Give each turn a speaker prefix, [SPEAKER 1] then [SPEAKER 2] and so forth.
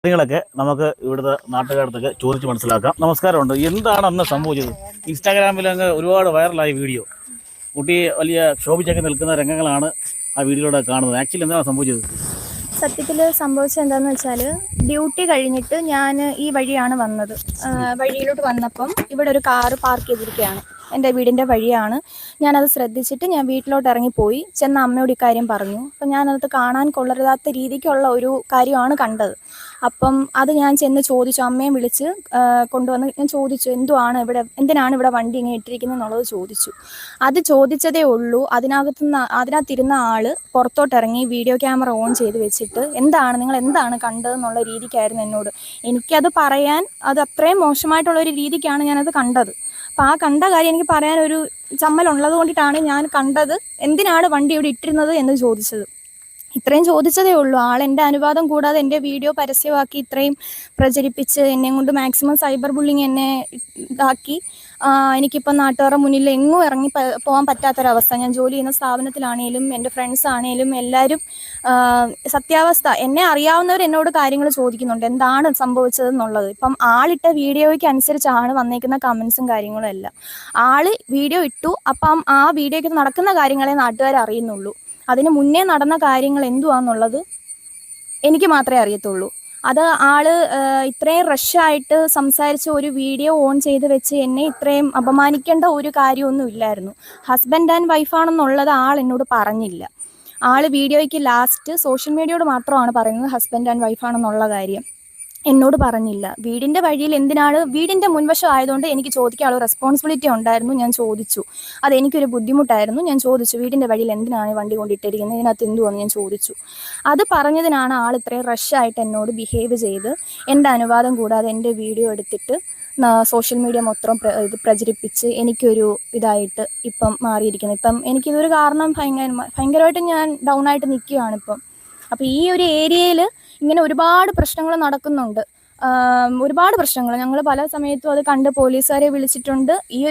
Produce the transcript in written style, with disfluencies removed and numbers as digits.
[SPEAKER 1] കാര്യങ്ങളൊക്കെ നമുക്ക് ഇവിടുത്തെ നാട്ടുകാരത്തൊക്കെ ചോദിച്ച് മനസ്സിലാക്കാം. നമസ്കാരമുണ്ട്. എന്താണ് അന്ന് സംഭവിച്ചത്? ഇൻസ്റ്റാഗ്രാമിൽ അങ്ങ് ഒരുപാട് വൈറലായ വീഡിയോ, കുട്ടി വലിയ ക്ഷോഭിച്ചൊക്കെ നിൽക്കുന്ന രംഗങ്ങളാണ് ആ വീഡിയോയിലൂടെ കാണുന്നത്. ആക്ച്വലി എന്താണ് സംഭവിച്ചത്?
[SPEAKER 2] സത്യത്തിൽ സംഭവിച്ചത് എന്താണെന്ന് വെച്ചാൽ, ഡ്യൂട്ടി കഴിഞ്ഞിട്ട് ഞാൻ ഈ വഴിയാണ് വന്നത്. വഴിയിലോട്ട് വന്നപ്പം ഇവിടെ ഒരു കാറ് പാർക്ക് ചെയ്തിരിക്കുകയാണ്. എൻ്റെ വീടിൻ്റെ വഴിയാണ്. ഞാനത് ശ്രദ്ധിച്ചിട്ട് ഞാൻ വീട്ടിലോട്ട് ഇറങ്ങിപ്പോയി. ചെന്ന അമ്മയോട് ഇക്കാര്യം പറഞ്ഞു. അപ്പം ഞാനത് കാണാൻ കൊള്ളരുതാത്ത രീതിക്കുള്ള ഒരു കാര്യമാണ് കണ്ടത്. അപ്പം അത് ഞാൻ ചെന്ന് ചോദിച്ചു, അമ്മയെ വിളിച്ച് കൊണ്ടുവന്ന് ഞാൻ ചോദിച്ചു, എന്തിനാണ് ഇവിടെ വണ്ടി ഇങ്ങനെ ഇട്ടിരിക്കുന്നത് എന്നുള്ളത് ചോദിച്ചു. അത് ചോദിച്ചതേ ഉള്ളൂ. അതിനകത്തിരുന്ന ആള് പുറത്തോട്ടിറങ്ങി വീഡിയോ ക്യാമറ ഓൺ ചെയ്ത് വെച്ചിട്ട് നിങ്ങൾ എന്താണ് കണ്ടതെന്നുള്ള രീതിക്കായിരുന്നു എന്നോട്. എനിക്കത് പറയാൻ അത് അത്രയും മോശമായിട്ടുള്ളൊരു രീതിക്കാണ് ഞാനത് കണ്ടത്. അപ്പം ആ കണ്ട കാര്യം എനിക്ക് പറയാനൊരു ചമ്മലുള്ളത് കൊണ്ടിട്ടാണ് ഞാൻ കണ്ടത്, എന്തിനാണ് വണ്ടി ഇവിടെ ഇട്ടിരുന്നത് എന്ന് ചോദിച്ചത്. ഇത്രയും ചോദിച്ചതേ ഉള്ളൂ. എൻ്റെ അനുവാദം കൂടാതെ എൻ്റെ വീഡിയോ പരസ്യമാക്കി ഇത്രയും പ്രചരിപ്പിച്ച് എന്നെ കൊണ്ട് മാക്സിമം സൈബർ ബുള്ളിങ് എന്നെ ഇതാക്കി. എനിക്കിപ്പം നാട്ടുകാരുടെ മുന്നിൽ എങ്ങും ഇറങ്ങി പോകാൻ പറ്റാത്തൊരവസ്ഥ. ഞാൻ ജോലി ചെയ്യുന്ന സ്ഥാപനത്തിലാണേലും എൻ്റെ ഫ്രണ്ട്സ് ആണേലും എല്ലാവരും സത്യാവസ്ഥ എന്നെ അറിയാവുന്നവർ എന്നോട് കാര്യങ്ങൾ ചോദിക്കുന്നുണ്ട്, എന്താണ് സംഭവിച്ചതെന്നുള്ളത്. ഇപ്പം ആളിട്ട വീഡിയോയ്ക്ക് അനുസരിച്ചാണ് വന്നേക്കുന്ന കമൻസും കാര്യങ്ങളും എല്ലാം. ആള് വീഡിയോ ഇട്ടു, അപ്പം ആ വീഡിയോയ്ക്ക് നടക്കുന്ന കാര്യങ്ങളെ നാട്ടുകാർ അറിയുന്നുള്ളൂ. അതിന് മുന്നേ നടന്ന കാര്യങ്ങൾ എന്തുവാന്നുള്ളത് എനിക്ക് മാത്രമേ അറിയത്തുള്ളൂ. അത് ആള് ഇത്രയും റഷായിട്ട് സംസാരിച്ച് ഒരു വീഡിയോ ഓൺ ചെയ്ത് വെച്ച് എന്നെ ഇത്രയും അപമാനിക്കേണ്ട ഒരു കാര്യമൊന്നും ഇല്ലായിരുന്നു. ഹസ്ബൻഡ് ആൻഡ് വൈഫാണെന്നുള്ളത് ആൾ എന്നോട് പറഞ്ഞില്ല. ആള് വീഡിയോയ്ക്ക് ലാസ്റ്റ് സോഷ്യൽ മീഡിയയോട് മാത്രമാണ് പറയുന്നത് ഹസ്ബൻഡ് ആൻഡ് വൈഫാണെന്നുള്ള കാര്യം. എന്നോട് പറഞ്ഞില്ല. വീടിൻ്റെ വഴിയിൽ വീടിൻ്റെ മുൻവശം ആയതുകൊണ്ട് എനിക്ക് ചോദിക്കാനുള്ള റെസ്പോൺസിബിലിറ്റി ഉണ്ടായിരുന്നു. ഞാൻ ചോദിച്ചു. അതെനിക്കൊരു ബുദ്ധിമുട്ടായിരുന്നു. ഞാൻ ചോദിച്ചു, വീടിൻ്റെ വഴിയിൽ എന്തിനാണ് വണ്ടി കൊണ്ടിട്ടിരിക്കുന്നത്, ഇതിനകത്ത് എന്തുവാന്ന് ഞാൻ ചോദിച്ചു. അത് പറഞ്ഞതിനാണ് ആൾ ഇത്രയും റഷായിട്ട് എന്നോട് ബിഹേവ് ചെയ്ത് എൻ്റെ അനുവാദം കൂടാതെ എൻ്റെ വീഡിയോ എടുത്തിട്ട് സോഷ്യൽ മീഡിയ മൊത്തം പ്രചരിപ്പിച്ച് എനിക്കൊരു ഇതായിട്ട് ഇപ്പം മാറിയിരിക്കുന്നത്. ഇപ്പം എനിക്കിതൊരു കാരണം ഭയങ്കരമായിട്ട് ഞാൻ ഡൗൺ ആയിട്ട് നിൽക്കുകയാണ് ഇപ്പം. അപ്പോൾ ഈ ഒരു ഏരിയയിൽ ഇങ്ങനെ ഒരുപാട് പ്രശ്നങ്ങൾ നടക്കുന്നുണ്ട്. ഒരുപാട് പ്രശ്നങ്ങൾ ഞങ്ങൾ പല സമയത്തും അത് കണ്ട് പോലീസുകാരെ വിളിച്ചിട്ടുണ്ട്. ഈ